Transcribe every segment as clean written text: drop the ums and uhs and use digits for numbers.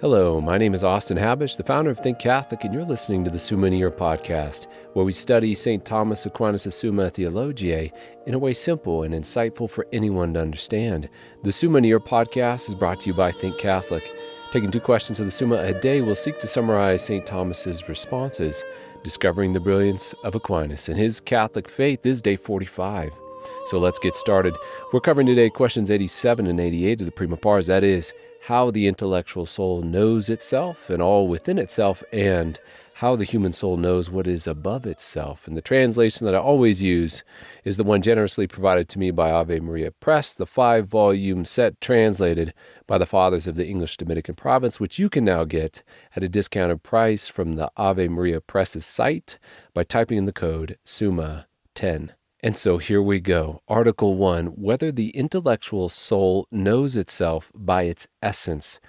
Hello, my name is Austin Habish, the founder of Think Catholic, and you're listening to the Summa podcast, where we study St. Thomas Aquinas' Summa Theologiae in a way simple and insightful for anyone to understand. The Summa podcast is brought to you by Think Catholic. Taking 2 questions of the Summa a day, we'll seek to summarize St. Thomas's responses, discovering the brilliance of Aquinas and his Catholic faith. This is day 45. So let's get started. We're covering today questions 87 and 88 of the Prima Pars, that is, how the intellectual soul knows itself and all within itself, and how the human soul knows what is above itself. And the translation that I always use is the one generously provided to me by Ave Maria Press, the 5-volume set translated by the Fathers of the English Dominican Province, which you can now get at a discounted price from the Ave Maria Press's site by typing in the code SUMMA10. And so here we go. Article 1, whether the intellectual soul knows itself by its essence.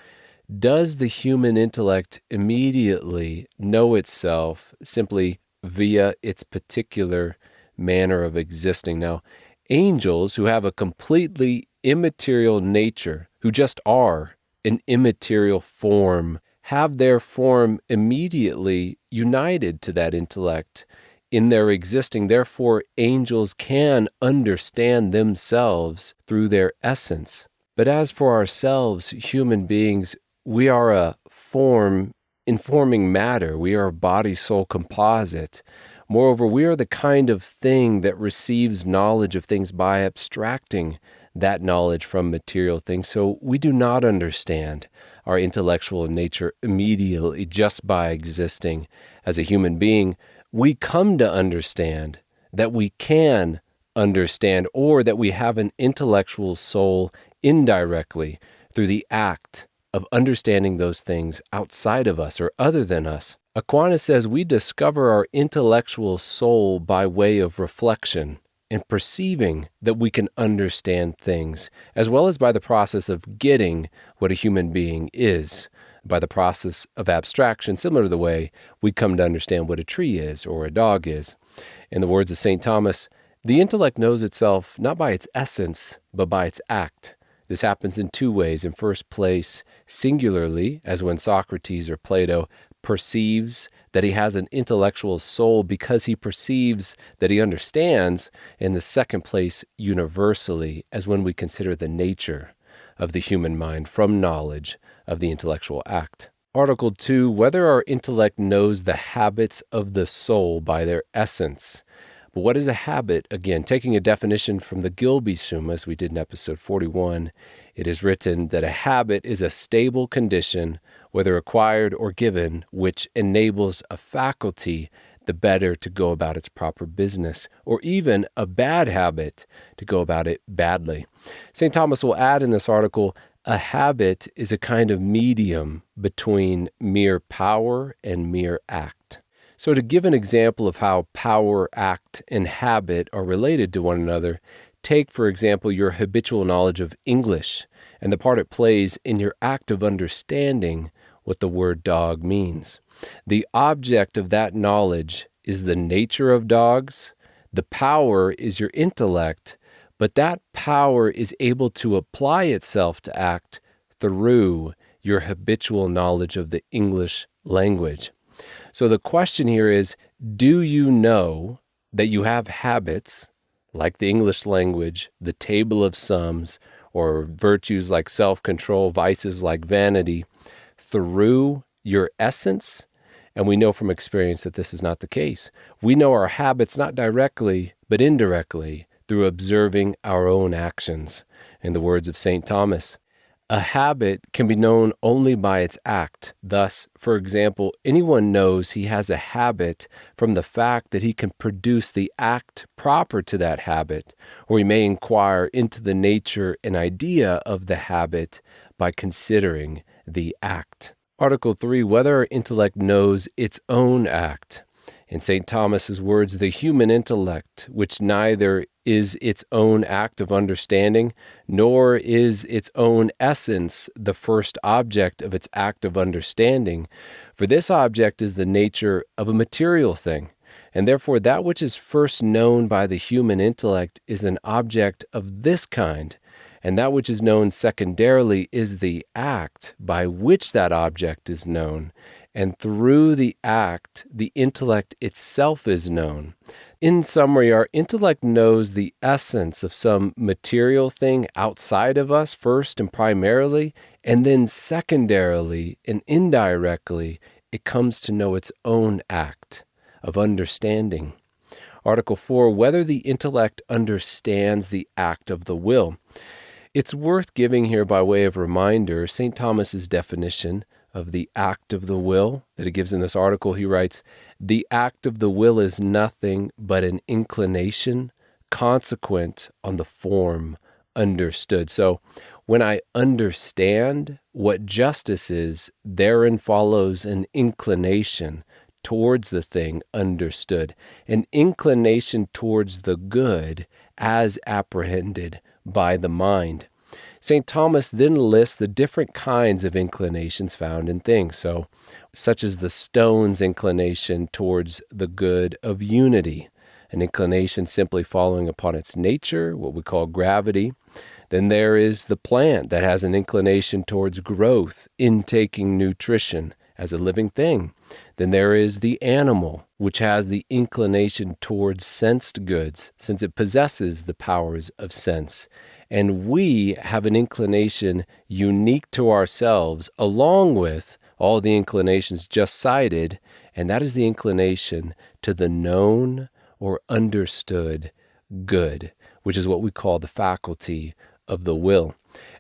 Does the human intellect immediately know itself simply via its particular manner of existing? Now, angels who have a completely immaterial nature, who just are an immaterial form, have their form immediately united to that intellect in their existing. Therefore, angels can understand themselves through their essence. But as for ourselves, human beings, we are a form informing matter. We are a body-soul composite. Moreover, we are the kind of thing that receives knowledge of things by abstracting that knowledge from material things. So we do not understand our intellectual nature immediately just by existing as a human being. We come to understand that we can understand, or that we have an intellectual soul indirectly through the act of understanding those things outside of us or other than us. Aquinas says we discover our intellectual soul by way of reflection and perceiving that we can understand things, as well as by the process of getting what a human being is, by the process of abstraction, similar to the way we come to understand what a tree is or a dog is. In the words of St. Thomas, the intellect knows itself not by its essence, but by its act. This happens in 2 ways. In first place, singularly, as when Socrates or Plato perceives that he has an intellectual soul because he perceives that he understands. In the second place, universally, as when we consider the nature of the human mind from knowledge of the intellectual act. Article 2, whether our intellect knows the habits of the soul by their essence. But what is a habit? Again, taking a definition from the Gilby Summa, as we did in episode 41, it is written that a habit is a stable condition, whether acquired or given, which enables a faculty the better to go about its proper business, or even a bad habit to go about it badly. St. Thomas will add in this article, a habit is a kind of medium between mere power and mere act. So to give an example of how power, act, and habit are related to one another, take, for example, your habitual knowledge of English and the part it plays in your act of understanding what the word dog means. The object of that knowledge is the nature of dogs. The power is your intellect, but that power is able to apply itself to act through your habitual knowledge of the English language. So the question here is, do you know that you have habits like the English language, the table of sums, or virtues like self-control, vices like vanity, through your essence? And we know from experience that this is not the case. We know our habits not directly, but indirectly, through observing our own actions. In the words of St. Thomas, a habit can be known only by its act. Thus, for example, anyone knows he has a habit from the fact that he can produce the act proper to that habit, or he may inquire into the nature and idea of the habit by considering the act. Article 3, whether our intellect knows its own act. In St. Thomas's words, the human intellect, which neither is its own act of understanding, nor is its own essence the first object of its act of understanding, for this object is the nature of a material thing, and therefore that which is first known by the human intellect is an object of this kind, And that which is known secondarily is the act by which that object is known. And through the act, the intellect itself is known. In summary, our intellect knows the essence of some material thing outside of us first and primarily, and then secondarily and indirectly, it comes to know its own act of understanding. Article 4, whether the intellect understands the act of the will. It's worth giving here by way of reminder St. Thomas's definition of the act of the will that he gives in this article. He writes, "The act of the will is nothing but an inclination consequent on the form understood." So when I understand what justice is, therein follows an inclination towards the thing understood, an inclination towards the good as apprehended by the mind. St. Thomas then lists the different kinds of inclinations found in things, such as the stone's inclination towards the good of unity, an inclination simply following upon its nature, what we call gravity. Then there is the plant that has an inclination towards growth, intaking nutrition as a living thing. Then there is the animal, which has the inclination towards sensed goods, since it possesses the powers of sense. And we have an inclination unique to ourselves, along with all the inclinations just cited, and that is the inclination to the known or understood good, which is what we call the faculty of the will.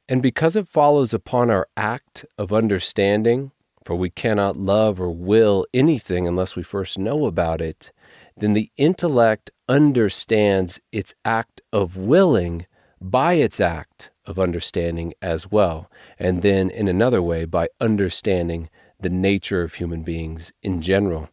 And because it follows upon our act of understanding, for we cannot love or will anything unless we first know about it, then the intellect understands its act of willing by its act of understanding as well, and then in another way by understanding the nature of human beings in general.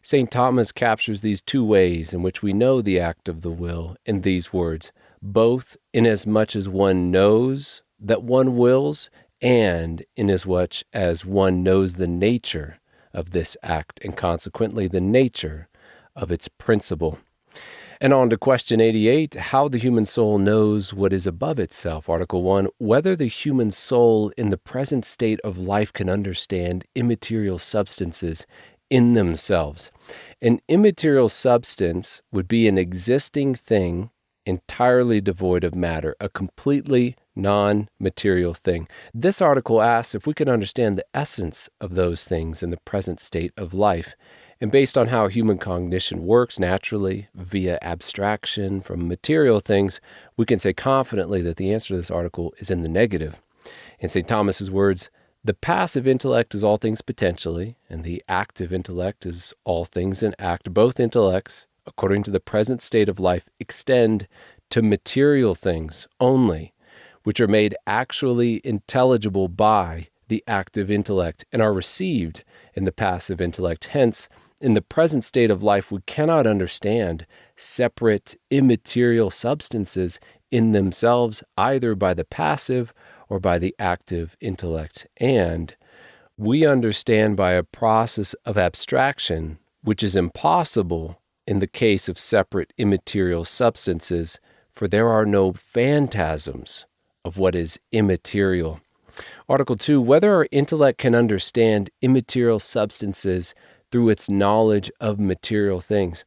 St. Thomas captures these two ways in which we know the act of the will in these words, both inasmuch as one knows that one wills, and inasmuch as one knows the nature of this act, and consequently the nature of its principle. And on to question 88, how the human soul knows what is above itself. Article 1, whether the human soul in the present state of life can understand immaterial substances in themselves. An immaterial substance would be an existing thing entirely devoid of matter, a completely non-material thing. This article asks if we can understand the essence of those things in the present state of life. And based on how human cognition works naturally via abstraction from material things, we can say confidently that the answer to this article is in the negative. In St. Thomas's words, the passive intellect is all things potentially, and the active intellect is all things in act. Both intellects, according to the present state of life, extend to material things only, which are made actually intelligible by the active intellect and are received in the passive intellect. Hence, in the present state of life, we cannot understand separate immaterial substances in themselves, either by the passive or by the active intellect. And we understand by a process of abstraction, which is impossible in the case of separate immaterial substances, for there are no phantasms of what is immaterial. Article 2, whether our intellect can understand immaterial substances through its knowledge of material things.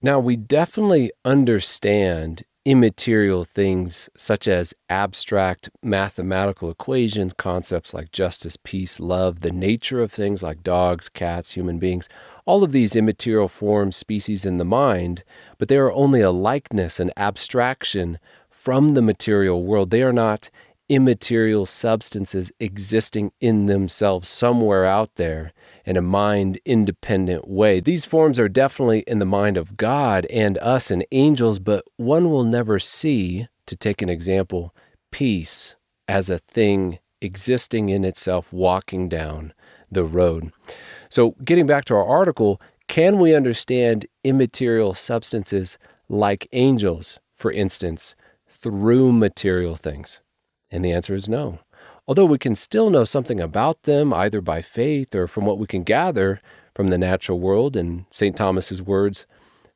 Now, we definitely understand immaterial things such as abstract mathematical equations, concepts like justice, peace, love, the nature of things like dogs, cats, human beings, all of these immaterial forms, species in the mind, but they are only a likeness, an abstraction from the material world. They are not immaterial substances existing in themselves somewhere out there in a mind-independent way. These forms are definitely in the mind of God and us and angels, but one will never see, to take an example, peace as a thing existing in itself walking down the road. So getting back to our article, can we understand immaterial substances like angels, for instance, through material things? And the answer is no. Although we can still know something about them, either by faith or from what we can gather from the natural world. In St. Thomas's words,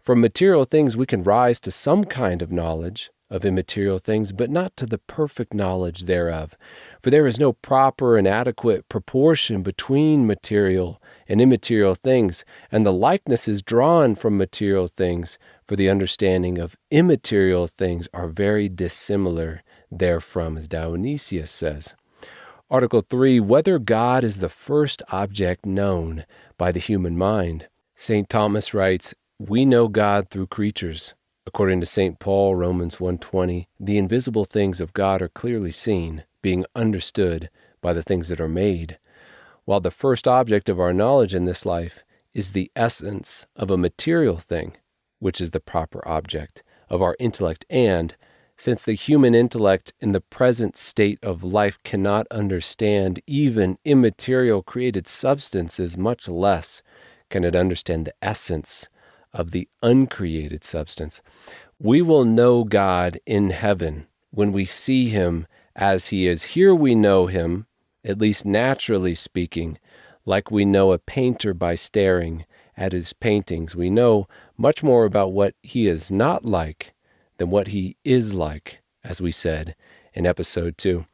from material things we can rise to some kind of knowledge of immaterial things, but not to the perfect knowledge thereof. For there is no proper and adequate proportion between material and immaterial things, and the likeness is drawn from material things, for the understanding of immaterial things are very dissimilar therefrom, as Dionysius says. Article 3, whether God is the first object known by the human mind. St. Thomas writes, we know God through creatures. According to St. Paul, Romans 1:20, the invisible things of God are clearly seen, being understood by the things that are made, while the first object of our knowledge in this life is the essence of a material thing, which is the proper object of our intellect. And since the human intellect in the present state of life cannot understand even immaterial created substances, much less can it understand the essence of the uncreated substance, we will know God in heaven when we see him as he is. Here we know him, at least naturally speaking, like we know a painter by staring at his paintings. We know much more about what he is not like than what he is like, as we said in episode 2.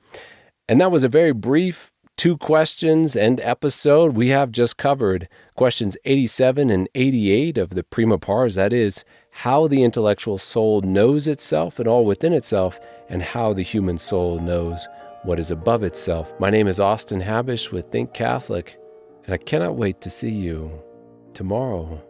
And that was a very brief 2 questions and episode. We have just covered questions 87 and 88 of the Prima Pars, that is, how the intellectual soul knows itself and all within itself, and how the human soul knows what is above itself. My name is Austin Habish with Think Catholic, and I cannot wait to see you tomorrow.